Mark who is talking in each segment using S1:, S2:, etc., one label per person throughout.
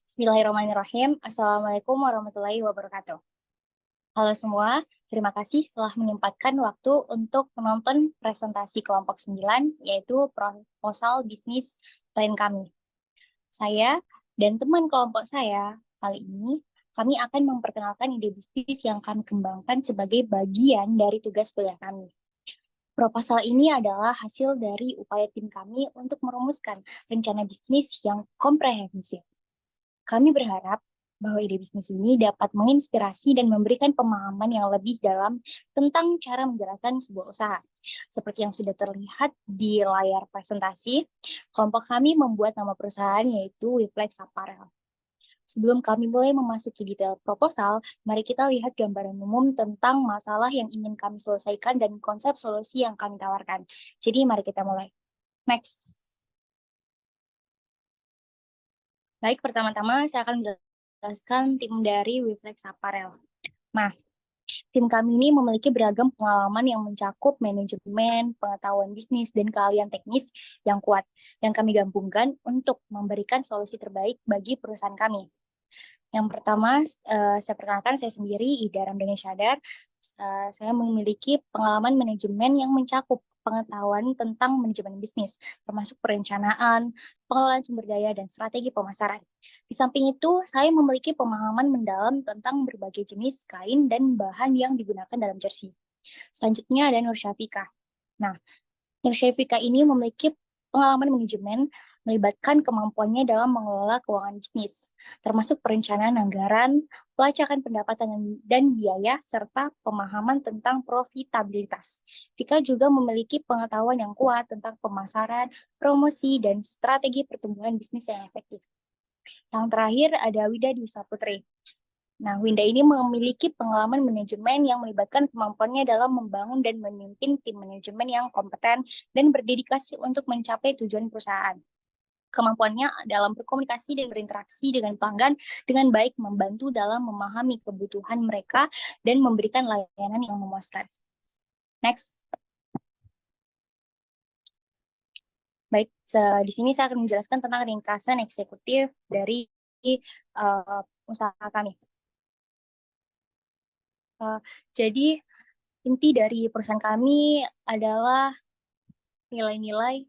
S1: Bismillahirrahmanirrahim. Assalamualaikum warahmatullahi wabarakatuh. Halo semua, terima kasih telah menyempatkan waktu untuk menonton presentasi kelompok 9, yaitu proposal bisnis plan kami. Saya dan teman kelompok saya, kali ini kami akan memperkenalkan ide bisnis yang kami kembangkan sebagai bagian dari tugas kuliah kami. Proposal ini adalah hasil dari upaya tim kami untuk merumuskan rencana bisnis yang komprehensif. Kami berharap bahwa ide bisnis ini dapat menginspirasi dan memberikan pemahaman yang lebih dalam tentang cara menjalankan sebuah usaha. Seperti yang sudah terlihat di layar presentasi, kelompok kami membuat nama perusahaan yaitu Wiflex Apparel. Sebelum kami mulai memasuki detail proposal, mari kita lihat gambaran umum tentang masalah yang ingin kami selesaikan dan konsep solusi yang kami tawarkan. Jadi mari kita mulai. Next. Baik, pertama-tama saya akan menjelaskan tim dari Wiflex Apparel. Nah, tim kami ini memiliki beragam pengalaman yang mencakup manajemen, pengetahuan bisnis, dan keahlian teknis yang kuat, yang kami gabungkan untuk memberikan solusi terbaik bagi perusahaan kami. Yang pertama, saya perkenalkan saya sendiri, Ida Ramdhani Syadar. Saya memiliki pengalaman manajemen yang mencakup pengetahuan tentang manajemen bisnis, termasuk perencanaan, pengelolaan sumber daya, dan strategi pemasaran. Di samping itu, saya memiliki pemahaman mendalam tentang berbagai jenis kain dan bahan yang digunakan dalam jersey. Selanjutnya ada Nur Syafika. Nah, Nur Syafika ini memiliki pengalaman manajemen melibatkan kemampuannya dalam mengelola keuangan bisnis, termasuk perencanaan anggaran, pelacakan pendapatan dan biaya, serta pemahaman tentang profitabilitas. Vika juga memiliki pengetahuan yang kuat tentang pemasaran, promosi, dan strategi pertumbuhan bisnis yang efektif. Yang terakhir ada Wida Dwi Saputri. Nah, Winda ini memiliki pengalaman manajemen yang melibatkan kemampuannya dalam membangun dan memimpin tim manajemen yang kompeten dan berdedikasi untuk mencapai tujuan perusahaan. Kemampuannya dalam berkomunikasi dan berinteraksi dengan pelanggan dengan baik membantu dalam memahami kebutuhan mereka dan memberikan layanan yang memuaskan. Next. Baik, di sini saya akan menjelaskan tentang ringkasan eksekutif dari usaha kami. Jadi, inti dari perusahaan kami adalah nilai-nilai,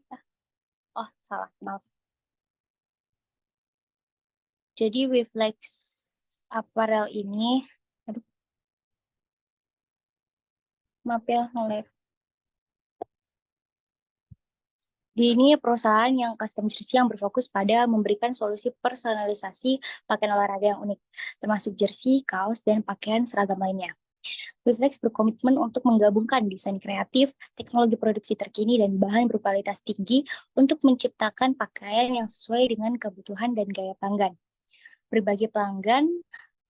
S1: salah, maaf. Jadi Wiflex Apparel ini, aduh, maaf ya, nge-lag. Ini perusahaan yang custom jersey yang berfokus pada memberikan solusi personalisasi pakaian olahraga yang unik, termasuk jersey, kaos, dan pakaian seragam lainnya. Wiflex berkomitmen untuk menggabungkan desain kreatif, teknologi produksi terkini, dan bahan berkualitas tinggi untuk menciptakan pakaian yang sesuai dengan kebutuhan dan gaya pelanggan. Berbagai pelanggan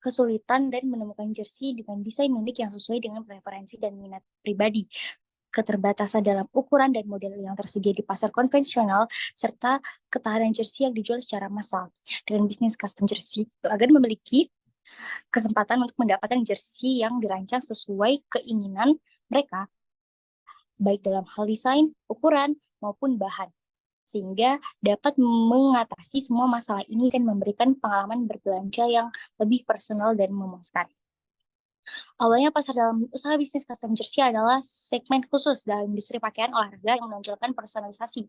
S1: kesulitan dan menemukan jersey dengan desain unik yang sesuai dengan preferensi dan minat pribadi. Keterbatasan dalam ukuran dan model yang tersedia di pasar konvensional, serta ketahanan jersey yang dijual secara massal. Dengan bisnis custom jersey, pelanggan memiliki kesempatan untuk mendapatkan jersey yang dirancang sesuai keinginan mereka, baik dalam hal desain, ukuran, maupun bahan, sehingga dapat mengatasi semua masalah ini dan memberikan pengalaman berbelanja yang lebih personal dan memuaskan. Awalnya pasar dalam usaha bisnis custom jersey adalah segmen khusus dalam industri pakaian olahraga yang menonjolkan personalisasi.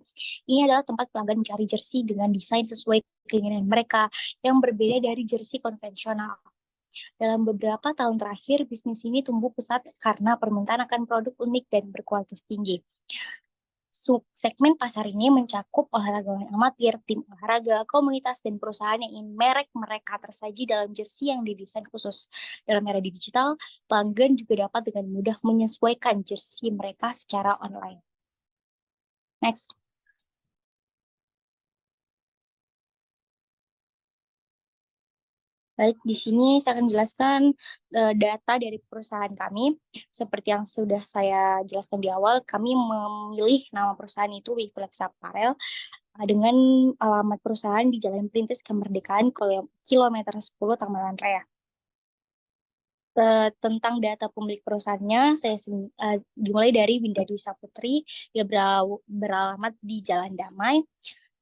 S1: Ini adalah tempat pelanggan mencari jersey dengan desain sesuai keinginan mereka yang berbeda dari jersey konvensional. Dalam beberapa tahun terakhir, bisnis ini tumbuh pesat karena permintaan akan produk unik dan berkualitas tinggi. Segmen pasar ini mencakup olahragawan amatir, tim olahraga, komunitas, dan perusahaan yang ingin merek mereka tersaji dalam jersey yang didesain khusus. Dalam era digital, pelanggan juga dapat dengan mudah menyesuaikan jersey mereka secara online. Next. Baik, di sini saya akan jelaskan data dari perusahaan kami. Seperti yang sudah saya jelaskan di awal, kami memilih nama perusahaan itu Wiflex Apparel dengan alamat perusahaan di Jalan Perintis Kemerdekaan, kilometer 10 Taman Raya. Tentang data pemilik perusahaannya, saya dimulai dari Winda Dwi Saputri, dia beralamat di Jalan Damai.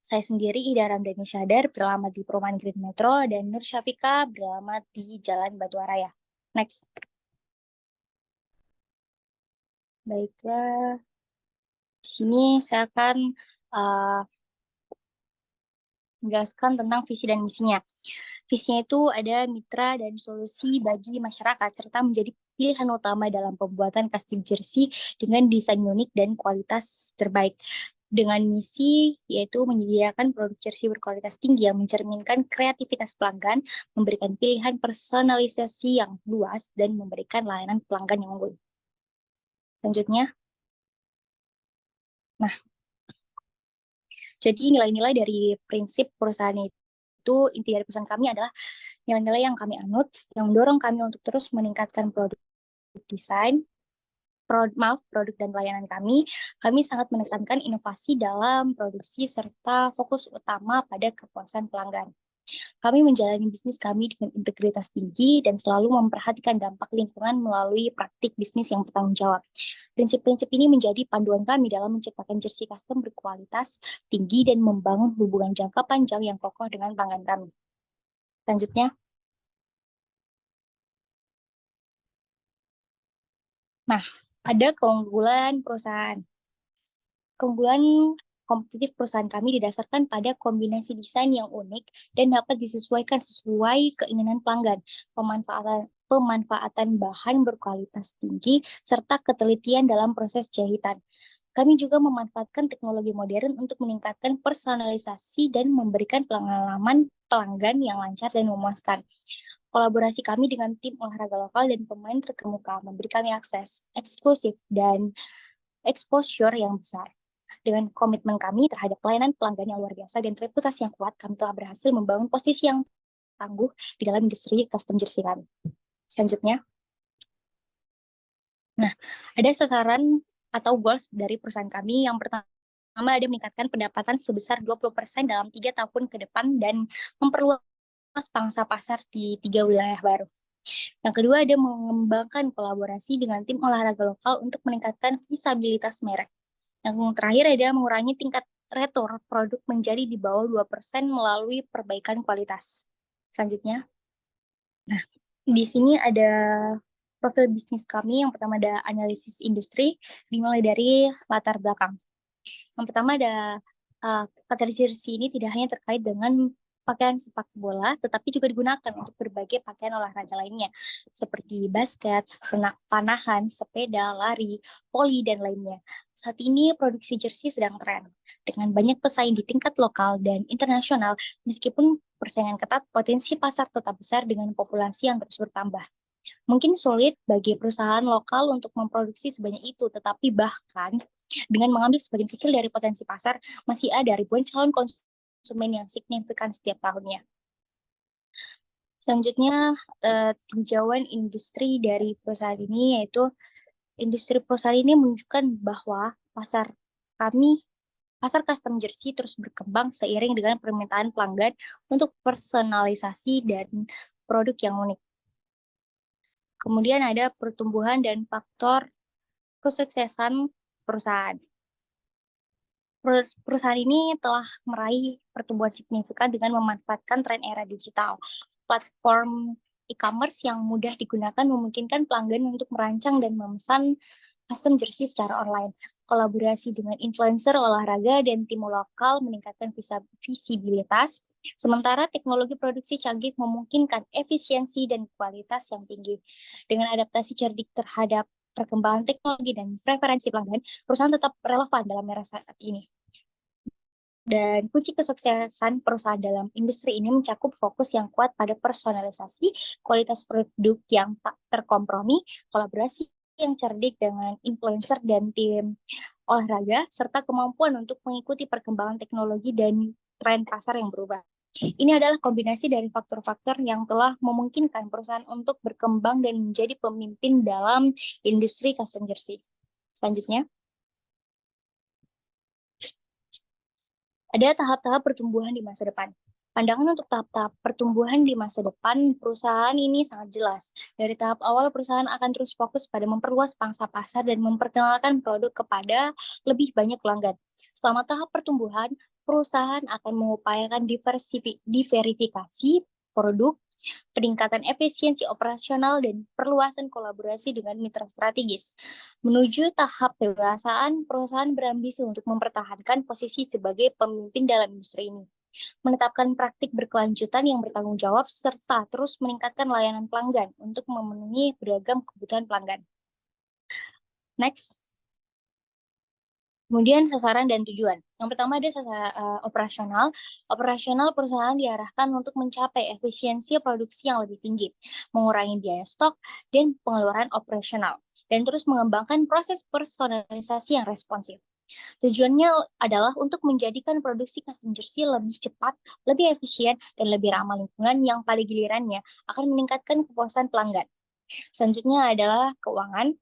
S1: Saya sendiri, Ida Ramdhani Syadar, beralamat di Perumahan Green Metro, dan Nur Syafika beralamat di Jalan Batuaraya. Next. Baiklah, di sini saya akan uh, menjelaskan tentang visi dan misinya. Visinya itu ada mitra dan solusi bagi masyarakat, serta menjadi pilihan utama dalam pembuatan custom jersey dengan desain unik dan kualitas terbaik. Dengan misi yaitu menyediakan produk jersey berkualitas tinggi yang mencerminkan kreativitas pelanggan, memberikan pilihan personalisasi yang luas, dan memberikan layanan pelanggan yang unggul. Selanjutnya, nah, jadi nilai-nilai dari prinsip perusahaan itu, inti dari perusahaan kami adalah nilai-nilai yang kami anut, yang mendorong kami untuk terus meningkatkan produk desain, produk dan layanan kami. Kami sangat menekankan inovasi dalam produksi serta fokus utama pada kepuasan pelanggan. Kami menjalani bisnis kami dengan integritas tinggi dan selalu memperhatikan dampak lingkungan melalui praktik bisnis yang bertanggung jawab. Prinsip-prinsip ini menjadi panduan kami dalam menciptakan jersey custom berkualitas tinggi dan membangun hubungan jangka panjang yang kokoh dengan pelanggan kami. Selanjutnya, nah, ada keunggulan perusahaan. Keunggulan kompetitif perusahaan kami didasarkan pada kombinasi desain yang unik dan dapat disesuaikan sesuai keinginan pelanggan, pemanfaatan bahan berkualitas tinggi, serta ketelitian dalam proses jahitan. Kami juga memanfaatkan teknologi modern untuk meningkatkan personalisasi dan memberikan pengalaman pelanggan yang lancar dan memuaskan. Kolaborasi kami dengan tim olahraga lokal dan pemain terkemuka memberi kami akses eksklusif dan exposure yang besar. Dengan komitmen kami terhadap pelayanan pelanggan yang luar biasa dan reputasi yang kuat, kami telah berhasil membangun posisi yang tangguh di dalam industri custom jersey kami. Selanjutnya, nah, ada sasaran atau goals dari perusahaan kami. Yang pertama ada meningkatkan pendapatan sebesar 20% dalam 3 tahun ke depan dan memperluas pangsa pasar di 3 wilayah baru. Yang kedua ada mengembangkan kolaborasi dengan tim olahraga lokal untuk meningkatkan visabilitas merek. Yang terakhir ada mengurangi tingkat retur produk menjadi di bawah 2% melalui perbaikan kualitas. Selanjutnya, nah, di sini ada profil bisnis kami. Yang pertama ada analisis industri, dimulai dari latar belakang. Yang pertama ada kata jersey ini tidak hanya terkait dengan pakaian sepak bola, tetapi juga digunakan untuk berbagai pakaian olahraga lainnya, seperti basket, panahan, sepeda, lari, voli, dan lainnya. Saat ini produksi jersey sedang tren, dengan banyak pesaing di tingkat lokal dan internasional, meskipun persaingan ketat, potensi pasar tetap besar dengan populasi yang terus bertambah. Mungkin sulit bagi perusahaan lokal untuk memproduksi sebanyak itu, tetapi bahkan dengan mengambil sebagian kecil dari potensi pasar, masih ada ribuan calon konsumen yang signifikan setiap tahunnya. Selanjutnya, tinjauan industri dari perusahaan ini, yaitu industri perusahaan ini menunjukkan bahwa pasar custom jersey terus berkembang seiring dengan permintaan pelanggan untuk personalisasi dan produk yang unik. Kemudian ada pertumbuhan dan faktor kesuksesan perusahaan. Perusahaan ini telah meraih pertumbuhan signifikan dengan memanfaatkan tren era digital. Platform e-commerce yang mudah digunakan memungkinkan pelanggan untuk merancang dan memesan custom jersey secara online. Kolaborasi dengan influencer olahraga dan tim lokal meningkatkan visibilitas, sementara teknologi produksi canggih memungkinkan efisiensi dan kualitas yang tinggi. Dengan adaptasi cerdik terhadap perkembangan teknologi dan preferensi pelanggan, perusahaan tetap relevan dalam era saat ini. Dan kunci kesuksesan perusahaan dalam industri ini mencakup fokus yang kuat pada personalisasi, kualitas produk yang tak terkompromi, kolaborasi yang cerdik dengan influencer dan tim olahraga, serta kemampuan untuk mengikuti perkembangan teknologi dan tren pasar yang berubah. Ini adalah kombinasi dari faktor-faktor yang telah memungkinkan perusahaan untuk berkembang dan menjadi pemimpin dalam industri custom jersey. Selanjutnya, ada tahap-tahap pertumbuhan di masa depan. Pandangan untuk tahap-tahap pertumbuhan di masa depan perusahaan ini sangat jelas. Dari tahap awal, perusahaan akan terus fokus pada memperluas pangsa pasar dan memperkenalkan produk kepada lebih banyak pelanggan. Selama tahap pertumbuhan, perusahaan akan mengupayakan diverifikasi produk, peningkatan efisiensi operasional, dan perluasan kolaborasi dengan mitra strategis. Menuju tahap kedewasaan, perusahaan berambisi untuk mempertahankan posisi sebagai pemimpin dalam industri ini, menetapkan praktik berkelanjutan yang bertanggung jawab, serta terus meningkatkan layanan pelanggan untuk memenuhi beragam kebutuhan pelanggan. Next. Kemudian sasaran dan tujuan. Yang pertama ada sasaran operasional. Operasional perusahaan diarahkan untuk mencapai efisiensi produksi yang lebih tinggi, mengurangi biaya stok, dan pengeluaran operasional, dan terus mengembangkan proses personalisasi yang responsif. Tujuannya adalah untuk menjadikan produksi custom jersey lebih cepat, lebih efisien, dan lebih ramah lingkungan yang pada gilirannya akan meningkatkan kepuasan pelanggan. Selanjutnya adalah keuangan.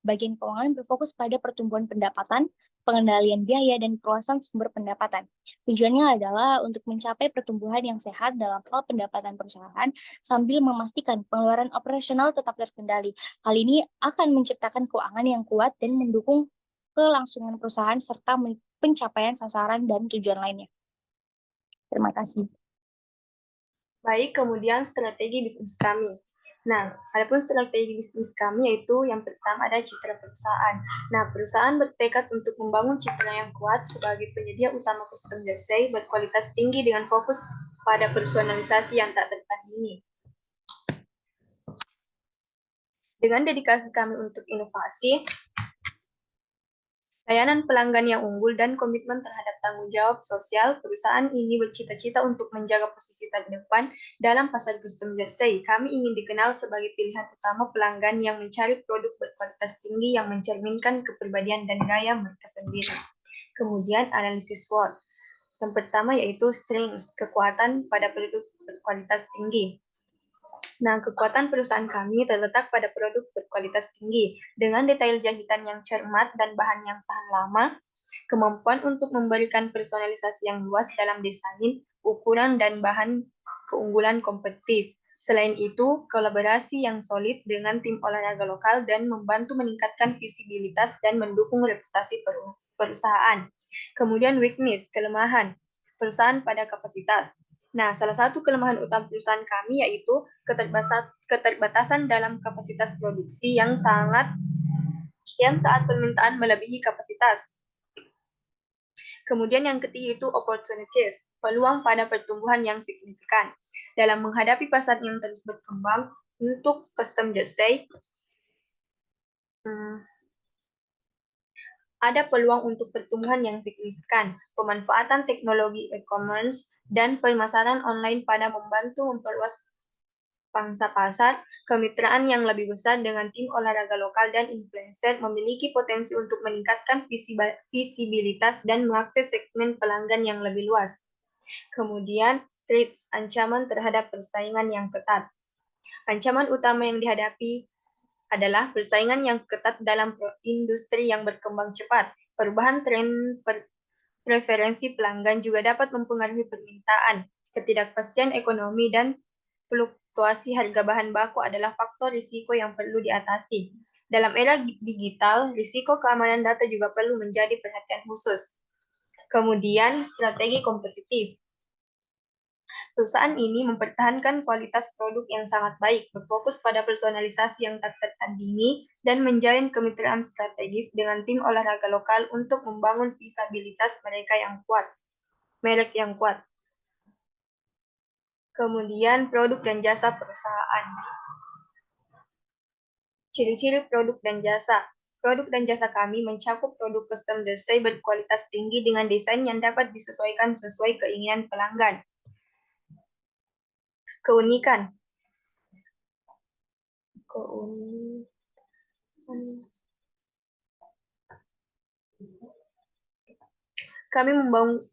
S1: Bagian keuangan berfokus pada pertumbuhan pendapatan, pengendalian biaya, dan perluasan sumber pendapatan. Tujuannya adalah untuk mencapai pertumbuhan yang sehat dalam hal pendapatan perusahaan sambil memastikan pengeluaran operasional tetap terkendali. Hal ini akan menciptakan keuangan yang kuat dan mendukung kelangsungan perusahaan serta pencapaian sasaran dan tujuan lainnya. Terima kasih.
S2: Baik, kemudian strategi bisnis kami. Nah, adapun strategi bisnis kami yaitu yang pertama ada citra perusahaan. Nah, perusahaan bertekad untuk membangun citra yang kuat sebagai penyedia utama custom jersey berkualitas tinggi dengan fokus pada personalisasi yang tak tertandingi. Dengan dedikasi kami untuk inovasi, layanan pelanggan yang unggul, dan komitmen terhadap tanggung jawab sosial, perusahaan ini bercita-cita untuk menjaga posisi terdepan dalam pasar custom jersey. Kami ingin dikenal sebagai pilihan utama pelanggan yang mencari produk berkualitas tinggi yang mencerminkan kepribadian dan gaya mereka sendiri. Kemudian analisis SWOT. Yang pertama yaitu strengths, kekuatan pada produk berkualitas tinggi. Nah, kekuatan perusahaan kami terletak pada produk berkualitas tinggi, dengan detail jahitan yang cermat dan bahan yang tahan lama, kemampuan untuk memberikan personalisasi yang luas dalam desain, ukuran, dan bahan, keunggulan kompetitif. Selain itu, kolaborasi yang solid dengan tim olahraga lokal dan membantu meningkatkan visibilitas dan mendukung reputasi perusahaan. Kemudian weakness, kelemahan perusahaan pada kapasitas. Nah, salah satu kelemahan utama perusahaan kami yaitu keterbatasan dalam kapasitas produksi yang saat permintaan melebihi kapasitas. Kemudian yang ketiga itu opportunities, peluang pada pertumbuhan yang signifikan. Dalam menghadapi pasar yang terus berkembang untuk custom jersey, ada peluang untuk pertumbuhan yang signifikan. Pemanfaatan teknologi e-commerce dan pemasaran online pada membantu memperluas pangsa pasar. Kemitraan yang lebih besar dengan tim olahraga lokal dan influencer memiliki potensi untuk meningkatkan visibilitas dan mengakses segmen pelanggan yang lebih luas. Kemudian, threats, ancaman terhadap persaingan yang ketat. Ancaman utama yang dihadapi adalah persaingan yang ketat dalam industri yang berkembang cepat. Perubahan tren preferensi pelanggan juga dapat mempengaruhi permintaan. Ketidakpastian ekonomi dan fluktuasi harga bahan baku adalah faktor risiko yang perlu diatasi. Dalam era digital, risiko keamanan data juga perlu menjadi perhatian khusus. Kemudian, strategi kompetitif. Perusahaan ini mempertahankan kualitas produk yang sangat baik, berfokus pada personalisasi yang tak tertandingi, dan menjalin kemitraan strategis dengan tim olahraga lokal untuk membangun visibilitas mereka yang kuat, merek yang kuat. Kemudian produk dan jasa perusahaan. Ciri-ciri produk dan jasa. Produk dan jasa kami mencakup produk custom jersey berkualitas tinggi dengan desain yang dapat disesuaikan sesuai keinginan pelanggan. Keunikan. Kami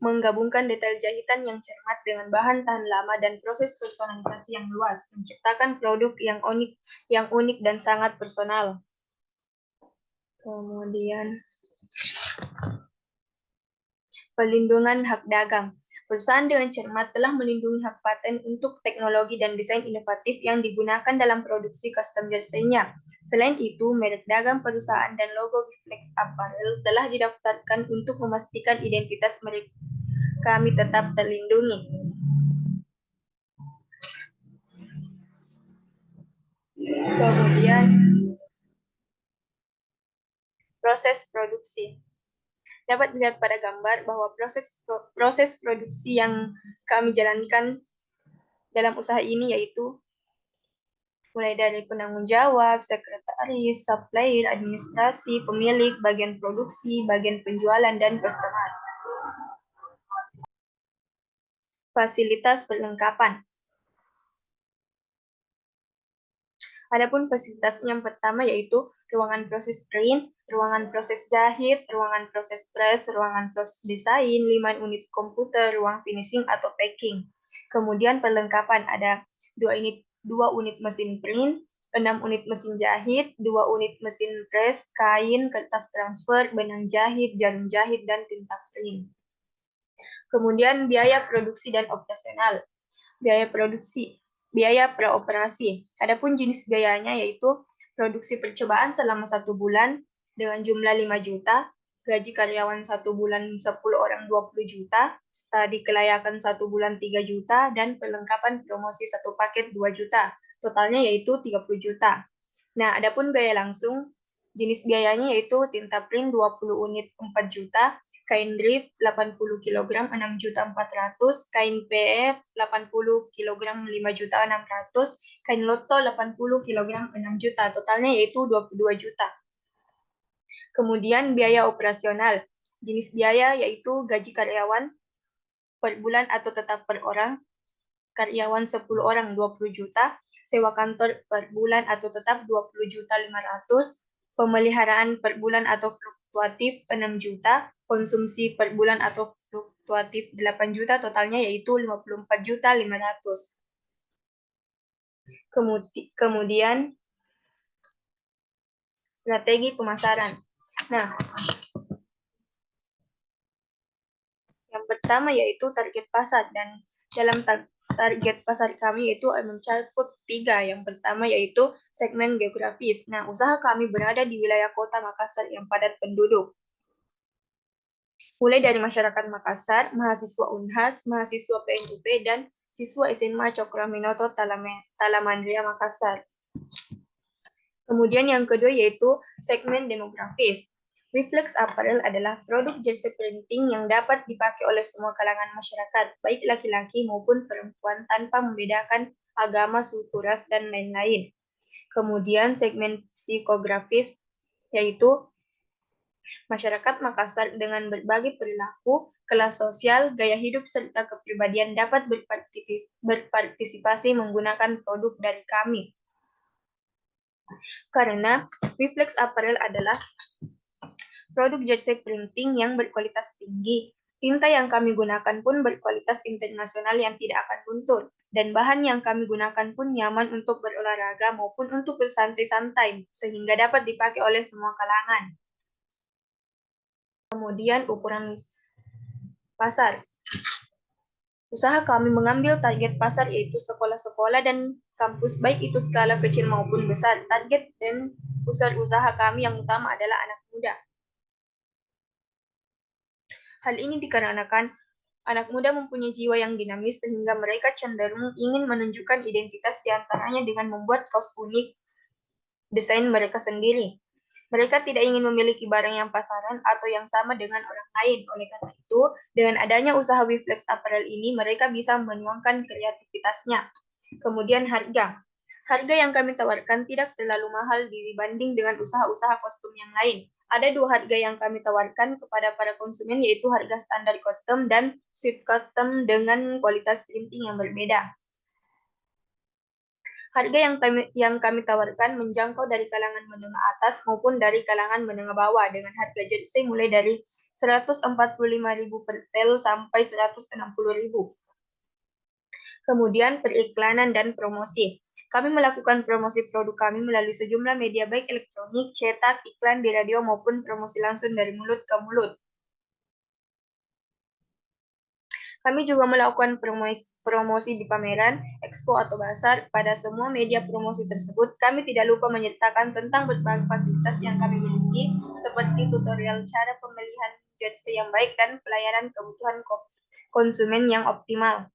S2: menggabungkan detail jahitan yang cermat dengan bahan tahan lama dan proses personalisasi yang luas, menciptakan produk yang unik dan sangat personal. Kemudian, pelindungan hak dagang. Perusahaan dengan cermat telah melindungi hak paten untuk teknologi dan desain inovatif yang digunakan dalam produksi custom jersey-nya. Selain itu, merek dagang perusahaan dan logo Flex Apparel telah didaftarkan untuk memastikan identitas kami tetap terlindungi. Kemudian, proses produksi. Dapat dilihat pada gambar bahwa proses produksi yang kami jalankan dalam usaha ini yaitu mulai dari penanggung jawab, sekretaris, supplier, administrasi, pemilik, bagian produksi, bagian penjualan, dan customer. Fasilitas perlengkapan. Adapun fasilitas yang pertama yaitu ruangan proses print, ruangan proses jahit, ruangan proses press, ruangan proses desain, 5 unit komputer, ruang finishing atau packing. Kemudian perlengkapan ada 2 unit mesin print, 6 unit mesin jahit, 2 unit mesin press, kain, kertas transfer, benang jahit, jarum jahit, dan tinta print. Kemudian biaya produksi dan operasional. Biaya praoperasi. Adapun jenis biayanya yaitu produksi percobaan selama 1 bulan dengan jumlah 5 juta, gaji karyawan 1 bulan 10 orang 20 juta, studi kelayakan 1 bulan 3 juta, dan perlengkapan promosi 1 paket 2 juta. Totalnya yaitu 30 juta. Nah, adapun biaya langsung, jenis biayanya yaitu tinta print 20 unit 4 juta, kain drift 80 kg 6.400.000, kain PF 80 kg 5.600.000, kain loto 80 kg 6 juta. Totalnya yaitu 22 juta. Kemudian biaya operasional. Jenis biaya yaitu gaji karyawan per bulan atau tetap per orang, karyawan 10 orang 20 juta, sewa kantor per bulan atau tetap 20 juta 500, pemeliharaan per bulan atau fluktuatif 6 juta, konsumsi per bulan atau fluktuatif 8 juta, totalnya yaitu 54 juta 500. Kemudian strategi pemasaran. Nah, yang pertama yaitu target pasar, dan dalam target pasar kami itu mencakup 3. Yang pertama yaitu segmen geografis. Nah, usaha kami berada di wilayah kota Makassar yang padat penduduk. Mulai dari masyarakat Makassar, mahasiswa Unhas, mahasiswa PNUP, dan siswa SMA Cokroaminoto Talamandria Makassar. Kemudian yang kedua yaitu segmen demografis. Wiflex Apparel adalah produk jersey printing yang dapat dipakai oleh semua kalangan masyarakat, baik laki-laki maupun perempuan tanpa membedakan agama, suku, ras, dan lain-lain. Kemudian segmen psikografis yaitu masyarakat Makassar dengan berbagai perilaku, kelas sosial, gaya hidup, serta kepribadian dapat berpartisipasi menggunakan produk dari kami. Karena Wiflex Apparel adalah produk jersey printing yang berkualitas tinggi. Tinta yang kami gunakan pun berkualitas internasional yang tidak akan luntur. Dan bahan yang kami gunakan pun nyaman untuk berolahraga maupun untuk bersantai-santai, sehingga dapat dipakai oleh semua kalangan. Kemudian ukuran pasar. Usaha kami mengambil target pasar yaitu sekolah-sekolah dan kampus, baik itu skala kecil maupun besar. Target dan pusat usaha kami yang utama adalah anak muda. Hal ini dikarenakan anak muda mempunyai jiwa yang dinamis sehingga mereka cenderung ingin menunjukkan identitas di antaranya dengan membuat kaos unik desain mereka sendiri. Mereka tidak ingin memiliki barang yang pasaran atau yang sama dengan orang lain. Oleh karena itu, dengan adanya usaha Wiflex Apparel ini, mereka bisa menuangkan kreativitasnya. Kemudian harga. Harga yang kami tawarkan tidak terlalu mahal dibanding dengan usaha-usaha kostum yang lain. Ada 2 harga yang kami tawarkan kepada para konsumen, yaitu harga standar custom dan suite custom dengan kualitas printing yang berbeda. Harga yang kami tawarkan menjangkau dari kalangan menengah atas maupun dari kalangan menengah bawah dengan harga jersey mulai dari 145.000 per setel sampai 160.000. Kemudian periklanan dan promosi. Kami melakukan promosi produk kami melalui sejumlah media baik elektronik, cetak, iklan di radio maupun promosi langsung dari mulut ke mulut. Kami juga melakukan promosi di pameran, expo atau basar. Pada semua media promosi tersebut, kami tidak lupa menyertakan tentang berbagai fasilitas yang kami miliki, seperti tutorial cara pemilihan jersey yang baik dan pelayanan kebutuhan konsumen yang optimal.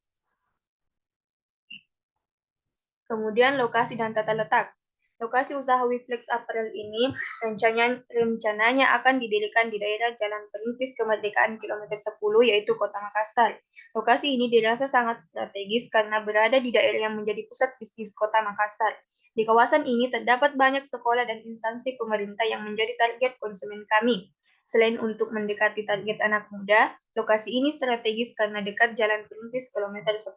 S2: Kemudian lokasi dan tata letak. Lokasi usaha Wiflex Apparel ini rencananya akan didirikan di daerah Jalan Perintis Kemerdekaan kilometer 10, yaitu Kota Makassar. Lokasi ini dirasa sangat strategis karena berada di daerah yang menjadi pusat bisnis Kota Makassar. Di kawasan ini terdapat banyak sekolah dan instansi pemerintah yang menjadi target konsumen kami. Selain untuk mendekati target anak muda, lokasi ini strategis karena dekat Jalan Perintis kilometer 10.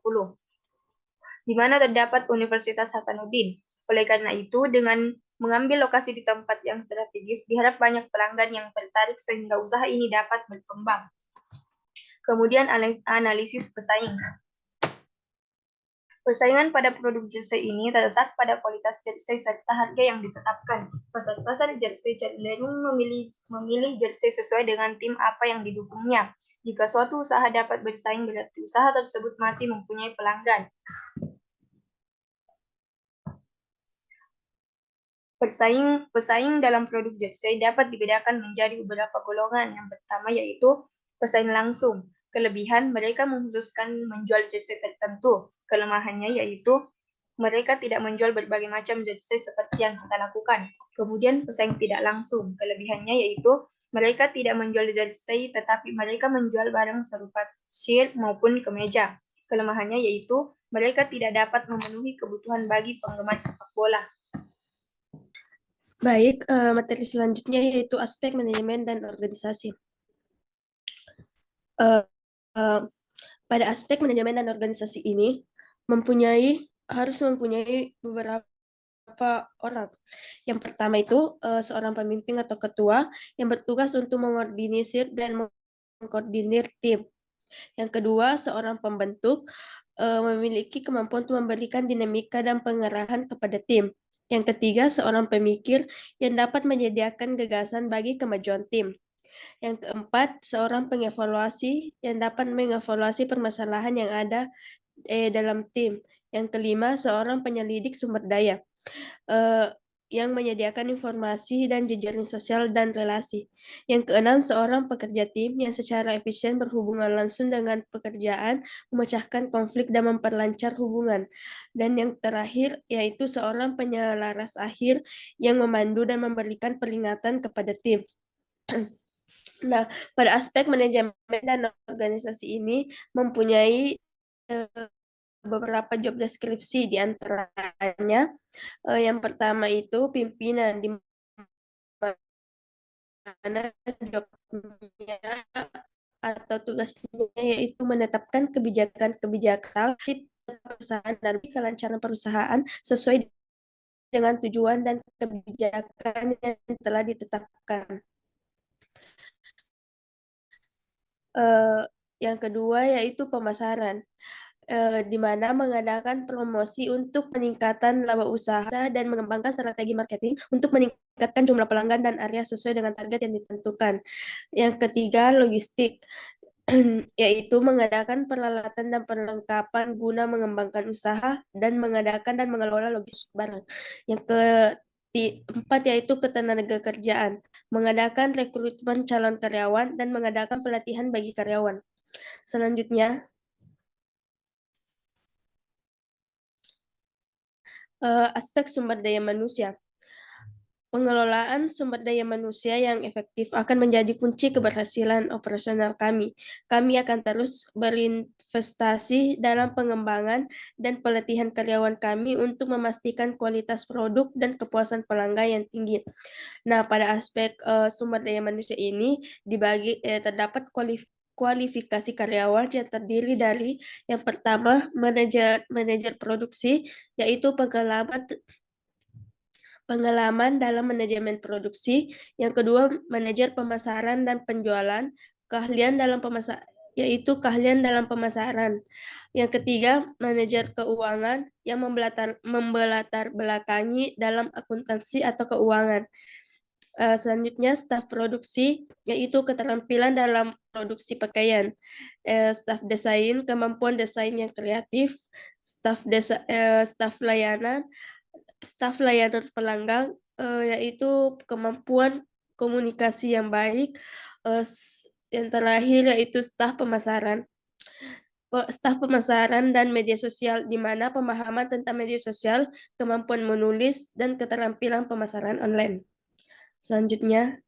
S2: Di mana terdapat Universitas Hasanuddin. Oleh karena itu, dengan mengambil lokasi di tempat yang strategis, diharap banyak pelanggan yang tertarik sehingga usaha ini dapat berkembang. Kemudian analisis pesaing. Persaingan pada produk jersey ini terletak pada kualitas jersey serta harga yang ditetapkan. Pasar-pasar jersey cenderung memilih jersey sesuai dengan tim apa yang didukungnya. Jika suatu usaha dapat bersaing, berarti usaha tersebut masih mempunyai pelanggan. Pesaing dalam produk jersey dapat dibedakan menjadi beberapa golongan. Yang pertama yaitu pesaing langsung. Kelebihan, mereka mengkhususkan menjual jersey tertentu. Kelemahannya yaitu mereka tidak menjual berbagai macam jersey seperti yang kita lakukan. Kemudian pesaing tidak langsung. Kelebihannya yaitu mereka tidak menjual jersey tetapi mereka menjual barang serupa shirt maupun kemeja. Kelemahannya yaitu mereka tidak dapat memenuhi kebutuhan bagi penggemar sepak bola.
S3: Baik, materi selanjutnya yaitu aspek manajemen dan organisasi. Pada aspek manajemen dan organisasi ini harus mempunyai beberapa orang. Yang pertama itu seorang pemimpin atau ketua yang bertugas untuk mengorganisir dan mengkoordinir tim. Yang kedua, seorang pembentuk memiliki kemampuan untuk memberikan dinamika dan pengarahan kepada tim. Yang ketiga, seorang pemikir yang dapat menyediakan gagasan bagi kemajuan tim. Yang keempat, seorang pengevaluasi yang dapat mengevaluasi permasalahan yang ada dalam tim. Yang kelima, seorang penyelidik sumber daya yang menyediakan informasi dan jejaring sosial dan relasi. Yang keenam, seorang pekerja tim yang secara efisien berhubungan langsung dengan pekerjaan, memecahkan konflik dan memperlancar hubungan. Dan yang terakhir, yaitu seorang penyelaras akhir yang memandu dan memberikan peringatan kepada tim. Nah, pada aspek manajemen dan organisasi ini mempunyai beberapa job deskripsi, di antaranya yang pertama itu pimpinan, di mana jobnya atau tugasnya yaitu menetapkan kebijakan-kebijakan perusahaan dan kelancaran perusahaan sesuai dengan tujuan dan kebijakan yang telah ditetapkan. Yang kedua yaitu pemasaran, di mana mengadakan promosi untuk peningkatan laba usaha dan mengembangkan strategi marketing untuk meningkatkan jumlah pelanggan dan area sesuai dengan target yang ditentukan. Yang ketiga, logistik, yaitu mengadakan peralatan dan perlengkapan guna mengembangkan usaha dan mengadakan dan mengelola logistik barang. Yang keempat yaitu ketenagakerjaan, mengadakan rekrutmen calon karyawan dan mengadakan pelatihan bagi karyawan. Selanjutnya, aspek sumber daya manusia. Pengelolaan sumber daya manusia yang efektif akan menjadi kunci keberhasilan operasional kami. Kami akan terus berinvestasi dalam pengembangan dan pelatihan karyawan kami untuk memastikan kualitas produk dan kepuasan pelanggan yang tinggi. Nah, pada aspek sumber daya manusia ini terdapat kualifikasi karyawan yang terdiri dari yang pertama manajer produksi, yaitu pengalaman dalam manajemen produksi. Yang kedua, manajer pemasaran dan penjualan, keahlian dalam pemasaran. Yang ketiga, manajer keuangan yang membelatar belakangi dalam akuntansi atau keuangan. Selanjutnya, staf produksi, yaitu keterampilan dalam produksi pakaian. Staf desain, kemampuan desain yang kreatif. Staf layanan, staf layanan pelanggan, yaitu kemampuan komunikasi yang baik. Yang terakhir yaitu staf pemasaran. staf pemasaran dan media sosial, di mana pemahaman tentang media sosial, kemampuan menulis, dan keterampilan pemasaran online. Selanjutnya,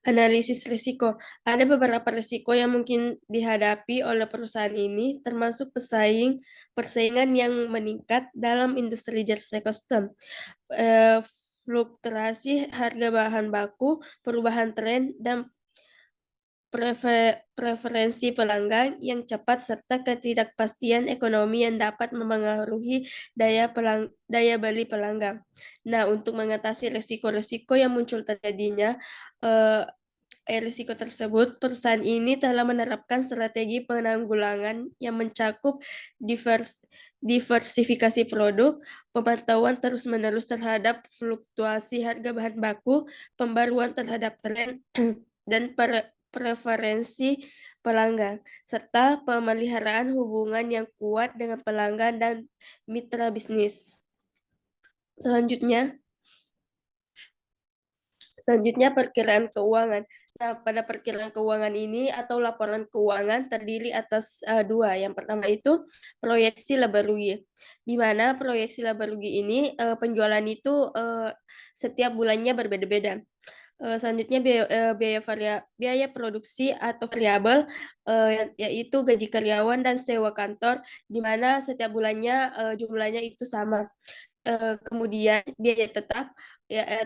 S3: analisis risiko. Ada beberapa risiko yang mungkin dihadapi oleh perusahaan ini, termasuk persaingan yang meningkat dalam industri jersey custom, fluktuasi harga bahan baku, perubahan tren, dan preferensi pelanggan yang cepat, serta ketidakpastian ekonomi yang dapat mempengaruhi daya beli pelanggan. Nah, untuk mengatasi risiko-risiko yang muncul terjadinya risiko tersebut, perusahaan ini telah menerapkan strategi penanggulangan yang mencakup diversifikasi produk, pemantauan terus-menerus terhadap fluktuasi harga bahan baku, pembaruan terhadap tren, dan preferensi pelanggan, serta pemeliharaan hubungan yang kuat dengan pelanggan dan mitra bisnis. Selanjutnya, perkiraan keuangan. Nah, pada perkiraan keuangan ini atau laporan keuangan terdiri atas dua. Yang pertama itu proyeksi laba rugi, di mana proyeksi laba rugi ini penjualan itu setiap bulannya berbeda-beda. Selanjutnya biaya produksi atau variabel, yaitu gaji karyawan dan sewa kantor, di mana setiap bulannya jumlahnya itu sama. Kemudian biaya tetap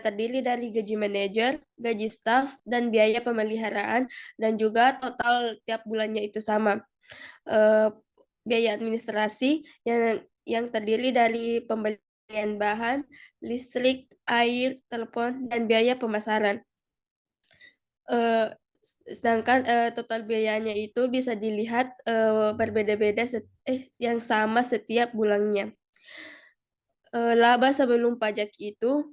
S3: terdiri dari gaji manajer, gaji staf, dan biaya pemeliharaan, dan juga total tiap bulannya itu sama. Biaya administrasi yang terdiri dari pembelian bahan, listrik, air, telepon, dan biaya pemasaran. Sedangkan total biayanya itu bisa dilihat berbeda-beda yang sama setiap bulannya. Laba sebelum pajak itu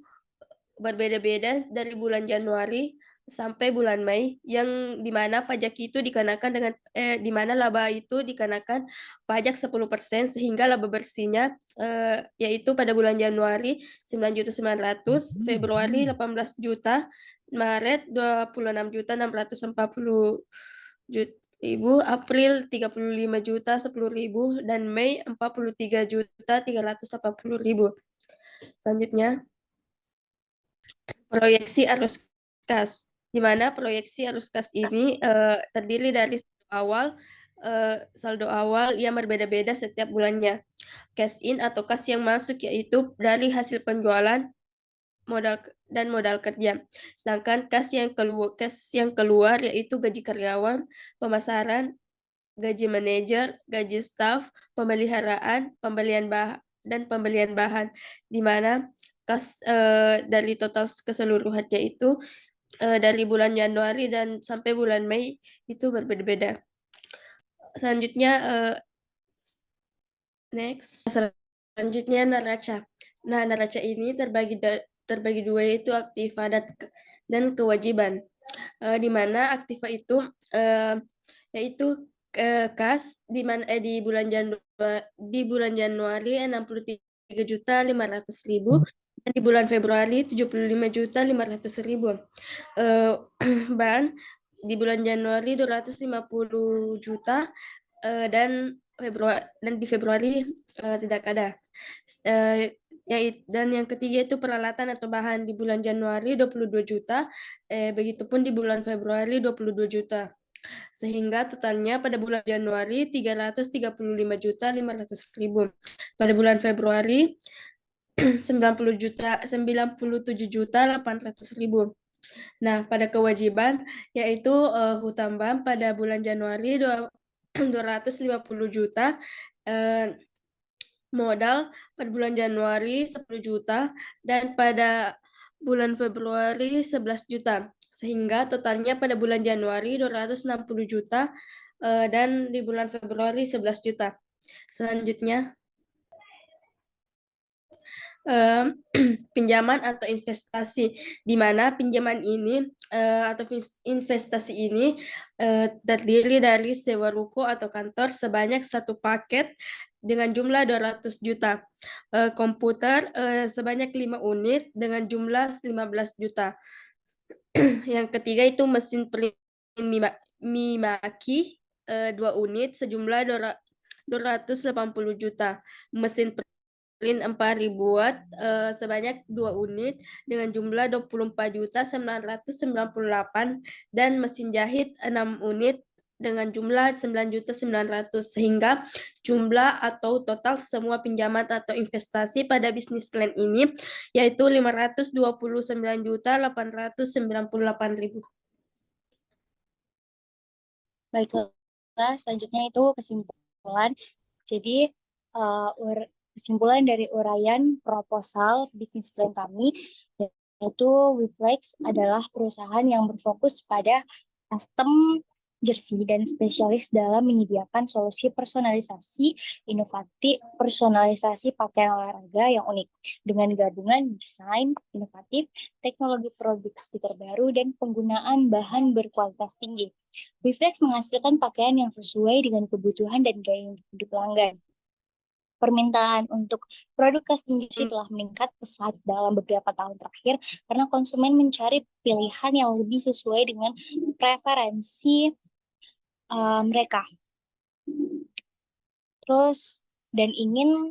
S3: berbeda-beda dari bulan Januari sampai bulan Mei, yang dimana pajak itu dikenakan dengan dimana laba itu dikenakan pajak 10%, sehingga laba bersihnya yaitu pada bulan Januari 9.900.000, Februari 18 juta, Maret 26.640.000, April 35.010.000, dan Mei 43.380.000. Selanjutnya, proyeksi arus kas, di mana proyeksi arus kas ini terdiri dari saldo awal yang berbeda-beda setiap bulannya. Cash in atau kas yang masuk yaitu dari hasil penjualan dan modal kerja. Sedangkan kas yang keluar yaitu gaji karyawan, pemasaran, gaji manajer, gaji staf, pemeliharaan, pembelian bahan, di mana kas dari total keseluruhannya itu dari bulan Januari dan sampai bulan Mei itu berbeda-beda. Selanjutnya selanjutnya neraca. Nah, neraca ini terbagi dua, yaitu aktiva dan kewajiban. Di mana aktiva itu yaitu kas di bulan Januari 63.500.000, dan di bulan Februari 75.500.000. Ban di bulan Januari 250 juta, dan di Februari tidak ada. Dan yang ketiga itu peralatan atau bahan, di bulan Januari 22 juta, begitupun di bulan Februari 22 juta. Sehingga totalnya pada bulan Januari 335.500.000. Pada bulan Februari 97.800.000. Nah, pada kewajiban yaitu hutang bank pada bulan Januari 250 juta, modal pada bulan Januari 10 juta, dan pada bulan Februari 11 juta. Sehingga totalnya pada bulan Januari 260 juta, dan di bulan Februari 11 juta. Selanjutnya, pinjaman atau investasi, di mana pinjaman ini atau investasi ini terdiri dari sewa ruko atau kantor sebanyak 1 paket dengan jumlah 200 juta, komputer sebanyak 5 unit dengan jumlah 15 juta. Yang ketiga itu Mimaki 2 unit sejumlah 280 juta. Mesin print 4.000 watt sebanyak 2 unit dengan jumlah 24.998 dan mesin jahit 6 unit dengan jumlah 9.900 sehingga jumlah atau total semua pinjaman atau investasi pada bisnis plan ini yaitu 529.898.000.
S1: Baiklah, selanjutnya itu kesimpulan. Jadi, kesimpulan dari uraian proposal bisnis plan kami, yaitu Wiflex adalah perusahaan yang berfokus pada custom jersey dan spesialis dalam menyediakan solusi personalisasi inovatif, personalisasi pakaian olahraga yang unik dengan gabungan desain inovatif, teknologi produksi terbaru, dan penggunaan bahan berkualitas tinggi. Wiflex menghasilkan pakaian yang sesuai dengan kebutuhan dan gaya hidup pelanggan. Permintaan untuk produk custom jersey telah meningkat pesat dalam beberapa tahun terakhir karena konsumen mencari pilihan yang lebih sesuai dengan preferensi mereka. Terus, dan ingin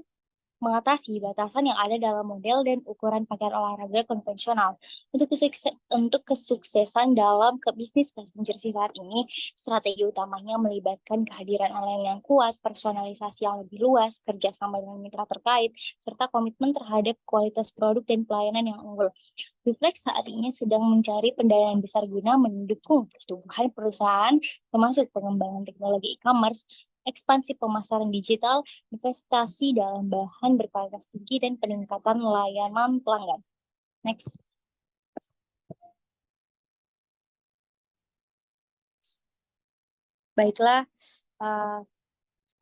S1: mengatasi batasan yang ada dalam model dan ukuran pakaian olahraga konvensional. Untuk kesuksesan dalam bisnis custom jersey saat ini, strategi utamanya melibatkan kehadiran online yang kuat, personalisasi yang lebih luas, kerjasama dengan mitra terkait, serta komitmen terhadap kualitas produk dan pelayanan yang unggul. Wiflex saat ini sedang mencari pendanaan besar guna mendukung pertumbuhan perusahaan, termasuk pengembangan teknologi e-commerce, ekspansi pemasaran digital, investasi dalam bahan berkualitas tinggi, dan peningkatan layanan pelanggan. Next. Baiklah,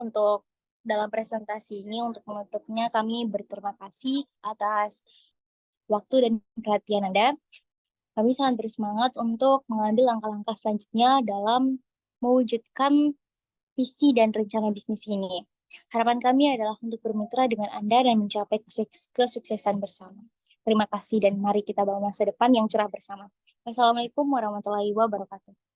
S1: untuk dalam presentasi ini, untuk menutupnya, kami berterima kasih atas waktu dan perhatian Anda. Kami sangat bersemangat untuk mengambil langkah-langkah selanjutnya dalam mewujudkan visi dan rencana bisnis ini. Harapan kami adalah untuk bermitra dengan Anda dan mencapai kesuksesan bersama. Terima kasih dan mari kita bangun masa depan yang cerah bersama. Wassalamualaikum warahmatullahi wabarakatuh.